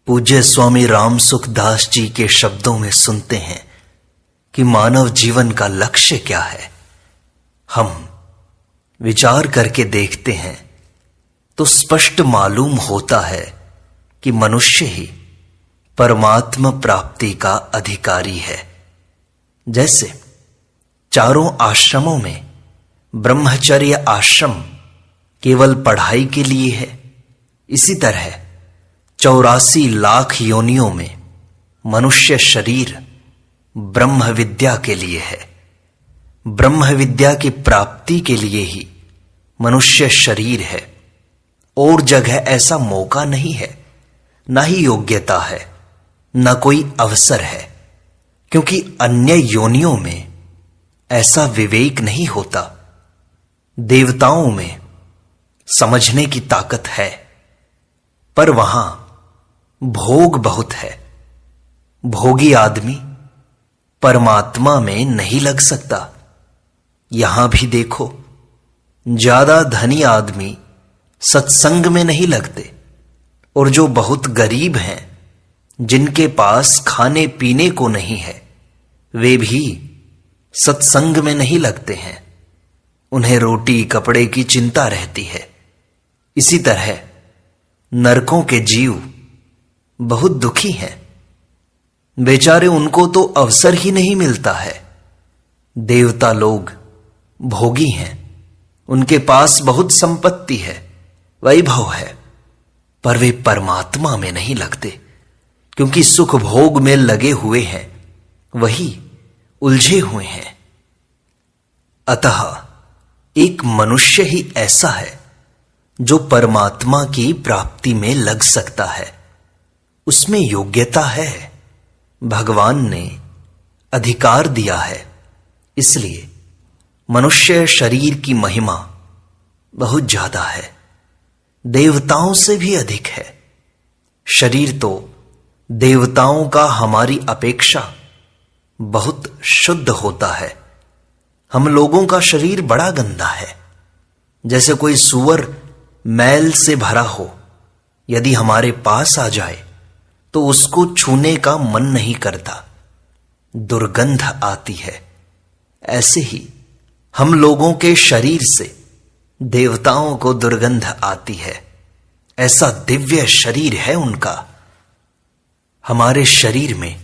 पूज्य स्वामी राम सुखदास जी के शब्दों में सुनते हैं कि मानव जीवन का लक्ष्य क्या है। हम विचार करके देखते हैं तो स्पष्ट मालूम होता है कि मनुष्य ही परमात्मा प्राप्ति का अधिकारी है। जैसे चारों आश्रमों में ब्रह्मचर्य आश्रम केवल पढ़ाई के लिए है, इसी तरह 84 लाख योनियों में मनुष्य शरीर ब्रह्म विद्या के लिए है। ब्रह्म विद्या की प्राप्ति के लिए ही मनुष्य शरीर है। और जगह ऐसा मौका नहीं है, ना ही योग्यता है, ना कोई अवसर है, क्योंकि अन्य योनियों में ऐसा विवेक नहीं होता। देवताओं में समझने की ताकत है, पर वहां भोग बहुत है। भोगी आदमी परमात्मा में नहीं लग सकता। यहां भी देखो, ज्यादा धनी आदमी सत्संग में नहीं लगते, और जो बहुत गरीब हैं, जिनके पास खाने पीने को नहीं है, वे भी सत्संग में नहीं लगते हैं। उन्हें रोटी कपड़े की चिंता रहती है। इसी तरह नरकों के जीव बहुत दुखी हैं। बेचारे, उनको तो अवसर ही नहीं मिलता है। देवता लोग भोगी हैं, उनके पास बहुत संपत्ति है, वैभव है, पर वे परमात्मा में नहीं लगते, क्योंकि सुख भोग में लगे हुए हैं, वही उलझे हुए हैं। अतः एक मनुष्य ही ऐसा है जो परमात्मा की प्राप्ति में लग सकता है। उसमें योग्यता है, भगवान ने अधिकार दिया है। इसलिए मनुष्य शरीर की महिमा बहुत ज्यादा है, देवताओं से भी अधिक है। शरीर तो देवताओं का हमारी अपेक्षा बहुत शुद्ध होता है। हम लोगों का शरीर बड़ा गंदा है। जैसे कोई सूअर मैल से भरा हो, यदि हमारे पास आ जाए तो उसको छूने का मन नहीं करता, दुर्गंध आती है। ऐसे ही हम लोगों के शरीर से देवताओं को दुर्गंध आती है। ऐसा दिव्य शरीर है उनका। हमारे शरीर में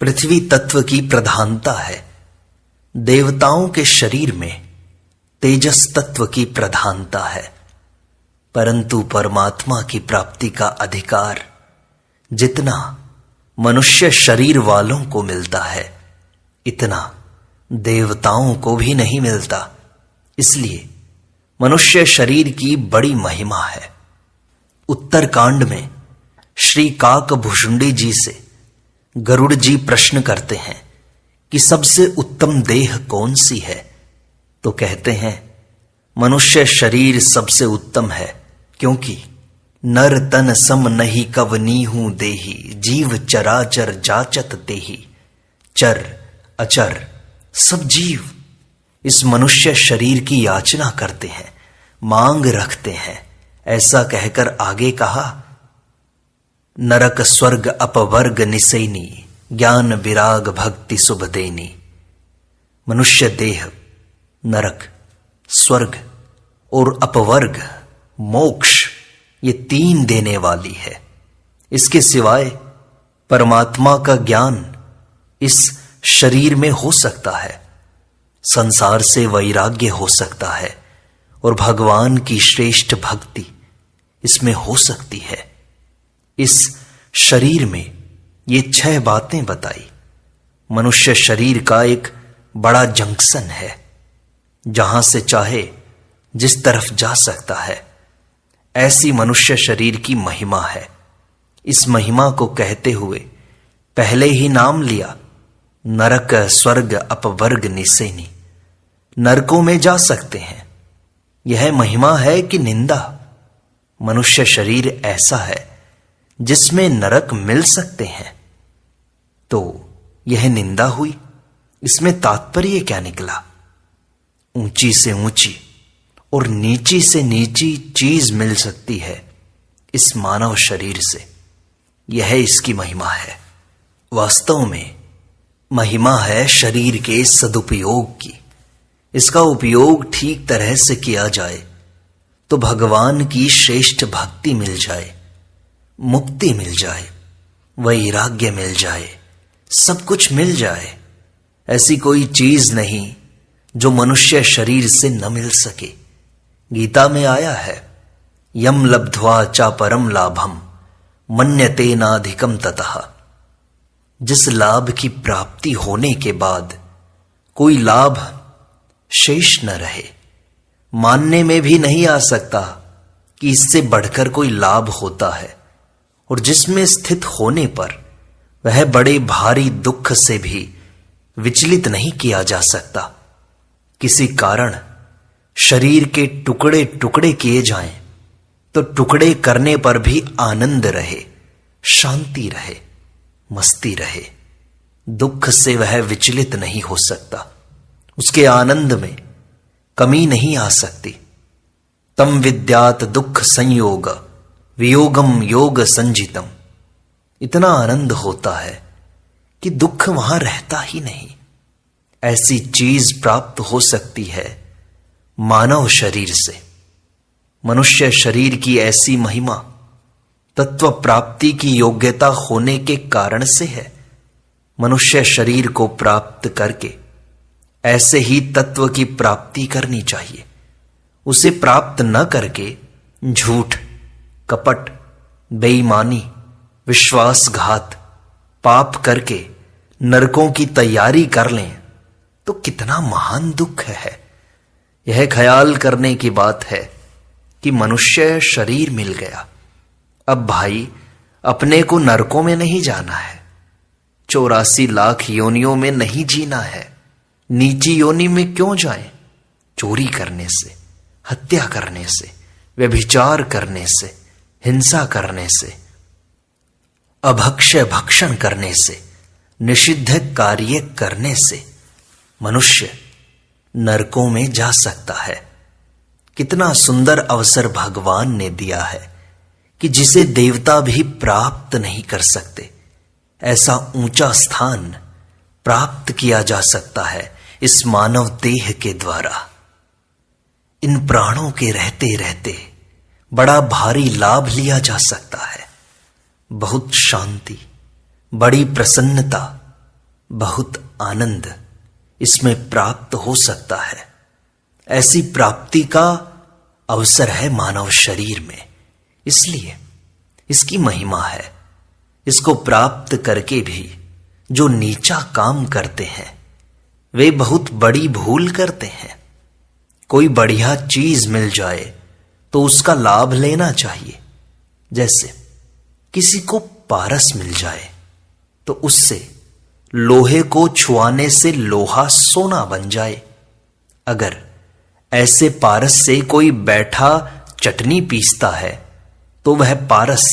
पृथ्वी तत्व की प्रधानता है, देवताओं के शरीर में तेजस तत्व की प्रधानता है। परंतु परमात्मा की प्राप्ति का अधिकार जितना मनुष्य शरीर वालों को मिलता है, इतना देवताओं को भी नहीं मिलता। इसलिए मनुष्य शरीर की बड़ी महिमा है। उत्तरकांड में श्री काकभुषुंडी जी से गरुड़ जी प्रश्न करते हैं कि सबसे उत्तम देह कौन सी है, तो कहते हैं मनुष्य शरीर सबसे उत्तम है, क्योंकि नर तन सम नहीं कवनीहू देही, जीव चराचर जाचत देही। चर अचर सब जीव इस मनुष्य शरीर की याचना करते हैं, मांग रखते हैं। ऐसा कहकर आगे कहा, नरक स्वर्ग अपवर्ग निसैनी, ज्ञान विराग भक्ति शुभ देनी। मनुष्य देह नरक, स्वर्ग और अपवर्ग मोक्ष, ये 3 देने वाली है। इसके सिवाय परमात्मा का ज्ञान इस शरीर में हो सकता है, संसार से वैराग्य हो सकता है, और भगवान की श्रेष्ठ भक्ति इसमें हो सकती है। इस शरीर में ये 6 बातें बताई। मनुष्य शरीर का एक बड़ा जंक्शन है, जहां से चाहे जिस तरफ जा सकता है। ऐसी मनुष्य शरीर की महिमा है। इस महिमा को कहते हुए पहले ही नाम लिया, नरक स्वर्ग अपवर्ग निसैनी। नरकों में जा सकते हैं, यह महिमा है कि निंदा? मनुष्य शरीर ऐसा है जिसमें नरक मिल सकते हैं, तो यह निंदा हुई। इसमें तात्पर्य क्या निकला? ऊंची से ऊंची और नीची से नीची चीज मिल सकती है इस मानव शरीर से। यह इसकी महिमा है। वास्तव में महिमा है शरीर के सदुपयोग की। इसका उपयोग ठीक तरह से किया जाए तो भगवान की श्रेष्ठ भक्ति मिल जाए, मुक्ति मिल जाए, वैराग्य मिल जाए, सब कुछ मिल जाए। ऐसी कोई चीज नहीं जो मनुष्य शरीर से न मिल सके। गीता में आया है, यम लब्ध्वा चा परम लाभम मन्यते नाधिकम ततः। जिस लाभ की प्राप्ति होने के बाद कोई लाभ शेष न रहे, मानने में भी नहीं आ सकता कि इससे बढ़कर कोई लाभ होता है, और जिसमें स्थित होने पर वह बड़े भारी दुख से भी विचलित नहीं किया जा सकता। किसी कारण शरीर के टुकड़े टुकड़े किए जाएं तो टुकड़े करने पर भी आनंद रहे, शांति रहे, मस्ती रहे। दुख से वह विचलित नहीं हो सकता, उसके आनंद में कमी नहीं आ सकती। तम विद्यात दुख संयोग वियोगम योग संजितम। इतना आनंद होता है कि दुख वहां रहता ही नहीं। ऐसी चीज प्राप्त हो सकती है मानव शरीर से। मनुष्य शरीर की ऐसी महिमा तत्व प्राप्ति की योग्यता होने के कारण से है। मनुष्य शरीर को प्राप्त करके ऐसे ही तत्व की प्राप्ति करनी चाहिए। उसे प्राप्त न करके झूठ, कपट, बेईमानी, विश्वासघात, पाप करके नरकों की तैयारी कर लें तो कितना महान दुख है। यह ख्याल करने की बात है कि मनुष्य शरीर मिल गया, अब भाई अपने को नरकों में नहीं जाना है, 84 लाख योनियों में नहीं जीना है। नीची योनि में क्यों जाएं? चोरी करने से, हत्या करने से, व्यभिचार करने से, हिंसा करने से, अभक्ष्य भक्षण करने से, निषिद्ध कार्य करने से मनुष्य नरकों में जा सकता है। कितना सुंदर अवसर भगवान ने दिया है कि जिसे देवता भी प्राप्त नहीं कर सकते, ऐसा ऊंचा स्थान प्राप्त किया जा सकता है इस मानव देह के द्वारा। इन प्राणों के रहते रहते बड़ा भारी लाभ लिया जा सकता है। बहुत शांति, बड़ी प्रसन्नता, बहुत आनंद इसमें प्राप्त हो सकता है। ऐसी प्राप्ति का अवसर है मानव शरीर में, इसलिए इसकी महिमा है। इसको प्राप्त करके भी जो नीचा काम करते हैं वे बहुत बड़ी भूल करते हैं। कोई बढ़िया चीज मिल जाए तो उसका लाभ लेना चाहिए। जैसे किसी को पारस मिल जाए तो उससे लोहे को छुआने से लोहा सोना बन जाए। अगर ऐसे पारस से कोई बैठा चटनी पीसता है तो वह पारस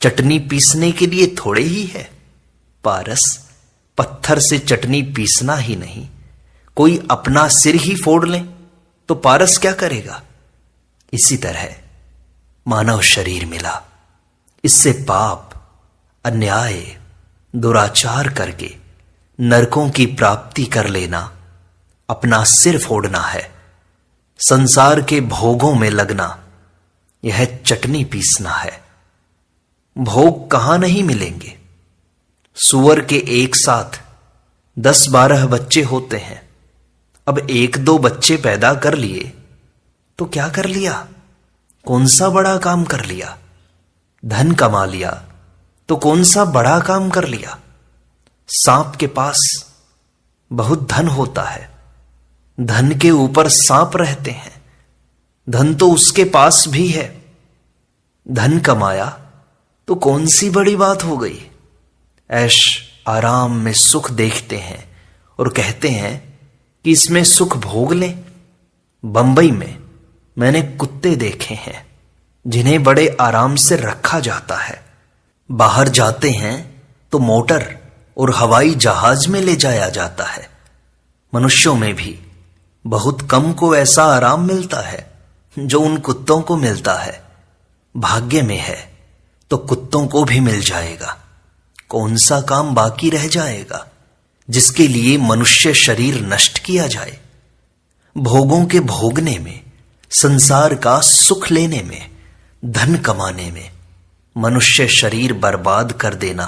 चटनी पीसने के लिए थोड़े ही है। पारस पत्थर से चटनी पीसना ही नहीं, कोई अपना सिर ही फोड़ ले तो पारस क्या करेगा? इसी तरह मानव शरीर मिला, इससे पाप, अन्याय, दुराचार करके नरकों की प्राप्ति कर लेना, अपना सिर फोड़ना है, संसार के भोगों में लगना, यह चटनी पीसना है। भोग कहां नहीं मिलेंगे। सुअर के एक साथ 10-12 बच्चे होते हैं। अब 1-2 बच्चे पैदा कर लिए तो क्या कर लिया? कौन सा बड़ा काम कर लिया? धन कमा लिया तो कौन सा बड़ा काम कर लिया? सांप के पास बहुत धन होता है, धन के ऊपर सांप रहते हैं। धन तो उसके पास भी है, धन कमाया तो कौन सी बड़ी बात हो गई? ऐश आराम में सुख देखते हैं और कहते हैं कि इसमें सुख भोग लें। बंबई में मैंने कुत्ते देखे हैं जिन्हें बड़े आराम से रखा जाता है। बाहर जाते हैं तो मोटर और हवाई जहाज में ले जाया जाता है। मनुष्यों में भी बहुत कम को ऐसा आराम मिलता है जो उन कुत्तों को मिलता है। भाग्य में है तो कुत्तों को भी मिल जाएगा। कौन सा काम बाकी रह जाएगा जिसके लिए मनुष्य शरीर नष्ट किया जाए? भोगों के भोगने में, संसार का सुख लेने में, धन कमाने में मनुष्य शरीर बर्बाद कर देना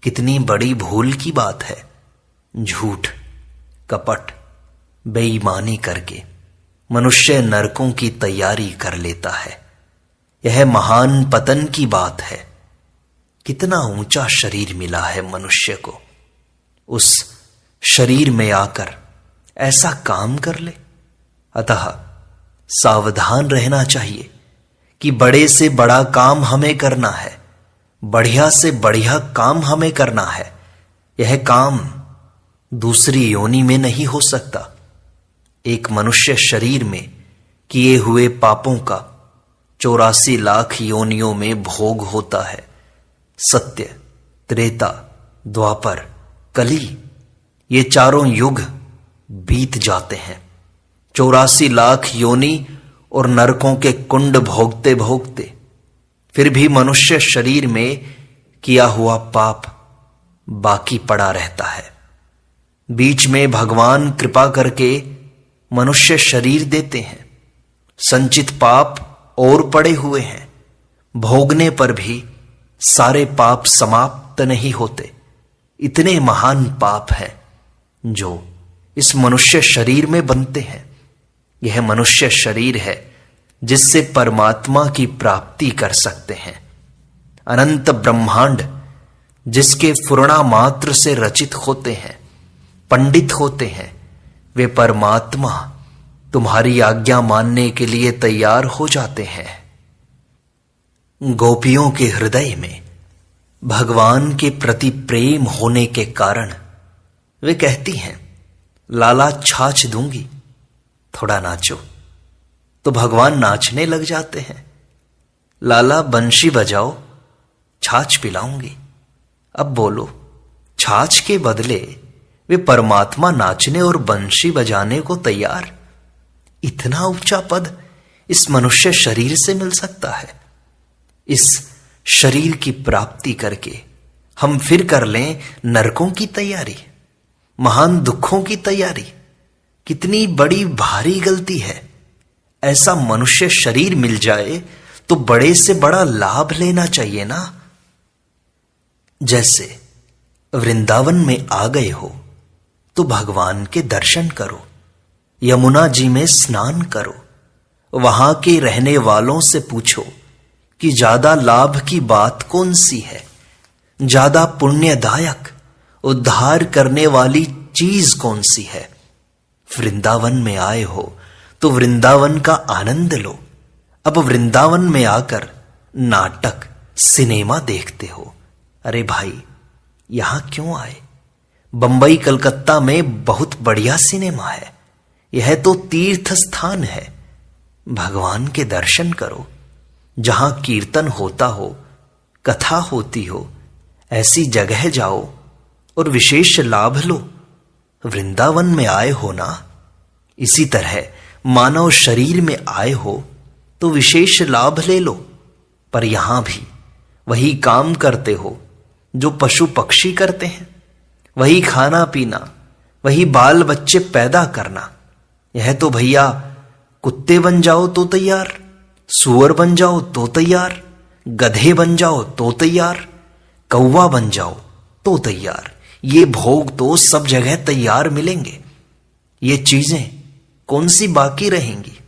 कितनी बड़ी भूल की बात है। झूठ, कपट, बेईमानी करके मनुष्य नरकों की तैयारी कर लेता है। यह महान पतन की बात है। कितना ऊंचा शरीर मिला है मनुष्य को, उस शरीर में आकर ऐसा काम कर ले। अतः सावधान रहना चाहिए कि बड़े से बड़ा काम हमें करना है, बढ़िया से बढ़िया काम हमें करना है। यह काम दूसरी योनि में नहीं हो सकता। एक मनुष्य शरीर में किए हुए पापों का 84 लाख योनियों में भोग होता है। सत्य, त्रेता, द्वापर, कली, ये चारों युग बीत जाते हैं। 84 लाख योनि और नरकों के कुंड भोगते भोगते फिर भी मनुष्य शरीर में किया हुआ पाप बाकी पड़ा रहता है। बीच में भगवान कृपा करके मनुष्य शरीर देते हैं। संचित पाप और पड़े हुए हैं। भोगने पर भी सारे पाप समाप्त नहीं होते। इतने महान पाप हैं जो इस मनुष्य शरीर में बनते हैं। यह मनुष्य शरीर है जिससे परमात्मा की प्राप्ति कर सकते हैं। अनंत ब्रह्मांड जिसके फुरणा मात्र से रचित होते हैं, पंडित होते हैं, वे परमात्मा तुम्हारी आज्ञा मानने के लिए तैयार हो जाते हैं। गोपियों के हृदय में भगवान के प्रति प्रेम होने के कारण वे कहती हैं, लाला छाछ दूंगी, थोड़ा नाचो। तो भगवान नाचने लग जाते हैं। लाला बंशी बजाओ, छाछ पिलाऊंगी। अब बोलो, छाछ के बदले वे परमात्मा नाचने और बंशी बजाने को तैयार। इतना ऊंचा पद इस मनुष्य शरीर से मिल सकता है। इस शरीर की प्राप्ति करके हम फिर कर लें नरकों की तैयारी, महान दुखों की तैयारी। कितनी बड़ी भारी गलती है। ऐसा मनुष्य शरीर मिल जाए तो बड़े से बड़ा लाभ लेना चाहिए ना। जैसे वृंदावन में आ गए हो तो भगवान के दर्शन करो, यमुना जी में स्नान करो, वहां के रहने वालों से पूछो कि ज्यादा लाभ की बात कौन सी है, ज्यादा पुण्यदायक, उद्धार करने वाली चीज कौन सी है। वृंदावन में आए हो तो वृंदावन का आनंद लो। अब वृंदावन में आकर नाटक, सिनेमा देखते हो। अरे भाई, यहां क्यों आए? बंबई, कलकत्ता में बहुत बढ़िया सिनेमा है। यह तो तीर्थ स्थान है। भगवान के दर्शन करो। जहां कीर्तन होता हो, कथा होती हो, ऐसी जगह जाओ और विशेष लाभ लो। वृंदावन में आए हो ना, इसी तरह मानव शरीर में आए हो तो विशेष लाभ ले लो। पर यहां भी वही काम करते हो जो पशु पक्षी करते हैं। वही खाना पीना, वही बाल बच्चे पैदा करना। यह तो भैया कुत्ते बन जाओ तो तैयार, सूअर बन जाओ तो तैयार, गधे बन जाओ तो तैयार, कौवा बन जाओ तो तैयार। ये भोग तो सब जगह तैयार मिलेंगे। ये चीजें कौन सी बाकी रहेंगी?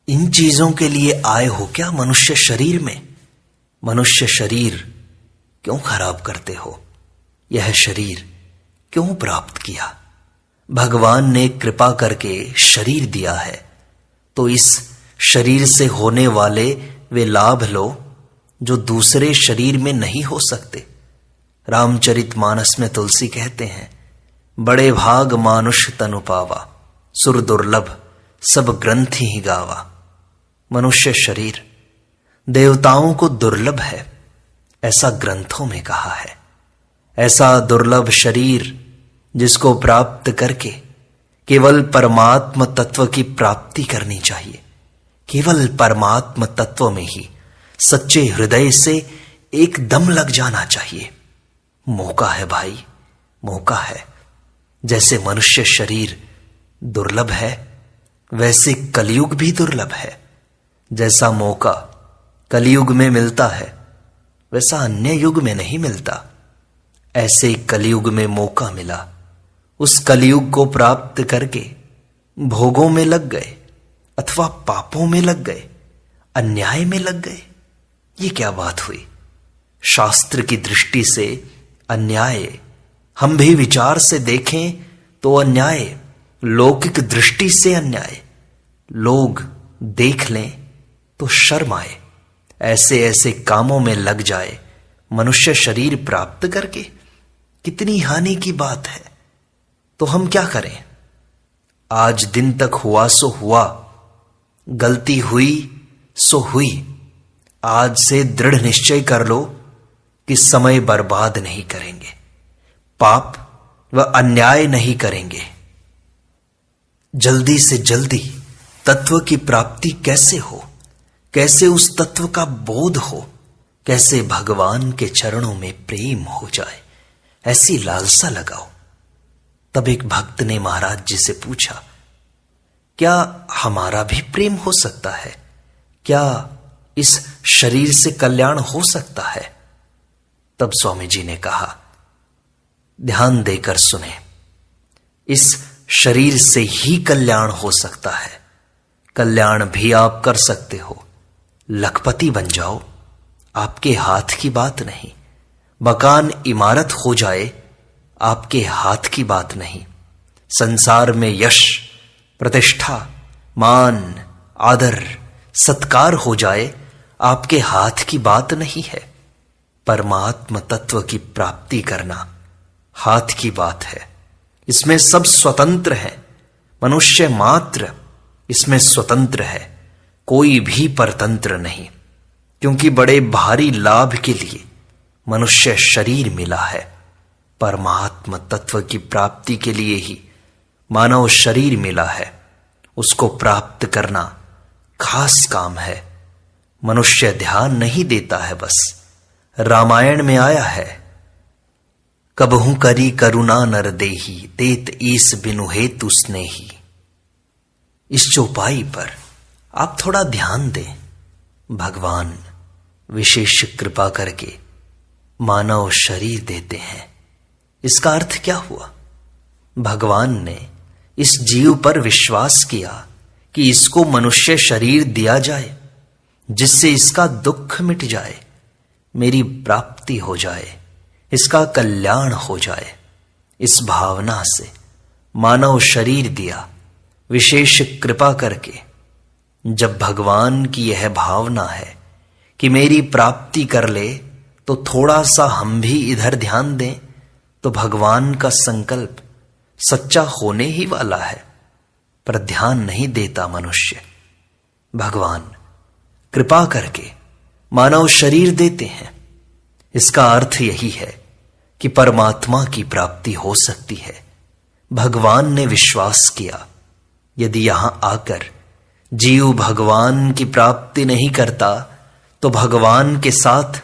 इन चीजों के लिए आए हो क्या मनुष्य शरीर में? मनुष्य शरीर क्यों खराब करते हो? यह शरीर क्यों प्राप्त किया? भगवान ने कृपा करके शरीर दिया है तो इस शरीर से होने वाले वे लाभ लो जो दूसरे शरीर में नहीं हो सकते। रामचरितमानस में तुलसी कहते हैं, बड़े भाग मानुष तनु पावा, सुर दुर्लभ सब ग्रंथि ही गावा। मनुष्य शरीर देवताओं को दुर्लभ है, ऐसा ग्रंथों में कहा है। ऐसा दुर्लभ शरीर जिसको प्राप्त करके केवल परमात्म तत्व की प्राप्ति करनी चाहिए। केवल परमात्म तत्व में ही सच्चे हृदय से एकदम लग जाना चाहिए। मौका है भाई, मौका है। जैसे मनुष्य शरीर दुर्लभ है, वैसे कलयुग भी दुर्लभ है। जैसा मौका कलयुग में मिलता है, वैसा अन्य युग में नहीं मिलता। ऐसे कलयुग में मौका मिला, उस कलयुग को प्राप्त करके भोगों में लग गए अथवा पापों में लग गए, अन्याय में लग गए। ये क्या बात हुई? शास्त्र की दृष्टि से अन्याय, हम भी विचार से देखें तो अन्याय, लौकिक दृष्टि से अन्याय, लोग देख लें तो शर्म आए। ऐसे ऐसे कामों में लग जाए मनुष्य शरीर प्राप्त करके, कितनी हानि की बात है। तो हम क्या करें? आज दिन तक हुआ सो हुआ, गलती हुई सो हुई। आज से दृढ़ निश्चय कर लो कि समय बर्बाद नहीं करेंगे, पाप व अन्याय नहीं करेंगे। जल्दी से जल्दी तत्व की प्राप्ति कैसे हो, कैसे उस तत्व का बोध हो, कैसे भगवान के चरणों में प्रेम हो जाए, ऐसी लालसा लगाओ। तब एक भक्त ने महाराज जी से पूछा, क्या हमारा भी प्रेम हो सकता है? क्या इस शरीर से कल्याण हो सकता है? तब स्वामी जी ने कहा, ध्यान देकर सुने, इस शरीर से ही कल्याण हो सकता है। कल्याण भी आप कर सकते हो, लखपति बन जाओ, आपके हाथ की बात नहीं। मकान इमारत हो जाए, आपके हाथ की बात नहीं। संसार में यश, प्रतिष्ठा, मान, आदर, सत्कार हो जाए, आपके हाथ की बात नहीं है। परमात्म तत्व की प्राप्ति करना हाथ की बात है। इसमें सब स्वतंत्र है, मनुष्य मात्र इसमें स्वतंत्र है, कोई भी परतंत्र नहीं। क्योंकि बड़े भारी लाभ के लिए मनुष्य शरीर मिला है। परमात्म तत्व की प्राप्ति के लिए ही मानव शरीर मिला है। उसको प्राप्त करना खास काम है। मनुष्य ध्यान नहीं देता है। बस रामायण में आया है, कबहू करी करुणा नर देही, तेत ईस बिनु हेतु स्नेही। इस चौपाई पर आप थोड़ा ध्यान दें। भगवान विशेष कृपा करके मानव शरीर देते हैं। इसका अर्थ क्या हुआ? भगवान ने इस जीव पर विश्वास किया कि इसको मनुष्य शरीर दिया जाए, जिससे इसका दुख मिट जाए, मेरी प्राप्ति हो जाए, इसका कल्याण हो जाए। इस भावना से मानव शरीर दिया, विशेष कृपा करके। जब भगवान की यह भावना है कि मेरी प्राप्ति कर ले, तो थोड़ा सा हम भी इधर ध्यान दें, तो भगवान का संकल्प सच्चा होने ही वाला है। पर ध्यान नहीं देता मनुष्य। भगवान कृपा करके मानव शरीर देते हैं। इसका अर्थ यही है कि परमात्मा की प्राप्ति हो सकती है। भगवान ने विश्वास किया, यदि यहां आकर जीव भगवान की प्राप्ति नहीं करता, तो भगवान के साथ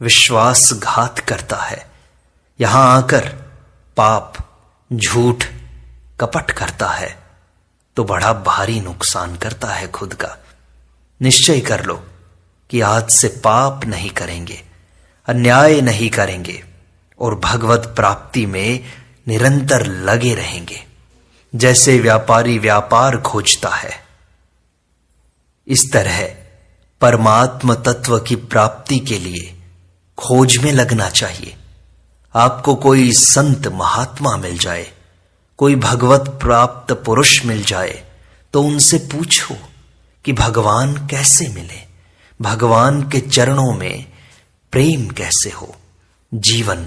विश्वासघात करता है। यहां आकर पाप, झूठ, कपट करता है, तो बड़ा भारी नुकसान करता है खुद का। निश्चय कर लो कि आज से पाप नहीं करेंगे, अन्याय नहीं करेंगे और भगवत प्राप्ति में निरंतर लगे रहेंगे। जैसे व्यापारी व्यापार खोजता है, इस तरह परमात्म तत्व की प्राप्ति के लिए खोज में लगना चाहिए। आपको कोई संत महात्मा मिल जाए, कोई भगवत प्राप्त पुरुष मिल जाए, तो उनसे पूछो कि भगवान कैसे मिले, भगवान के चरणों में प्रेम कैसे हो, जीवन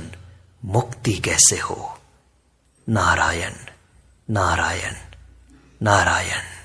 मुक्ति कैसे हो। नारायण नारायण नारायण।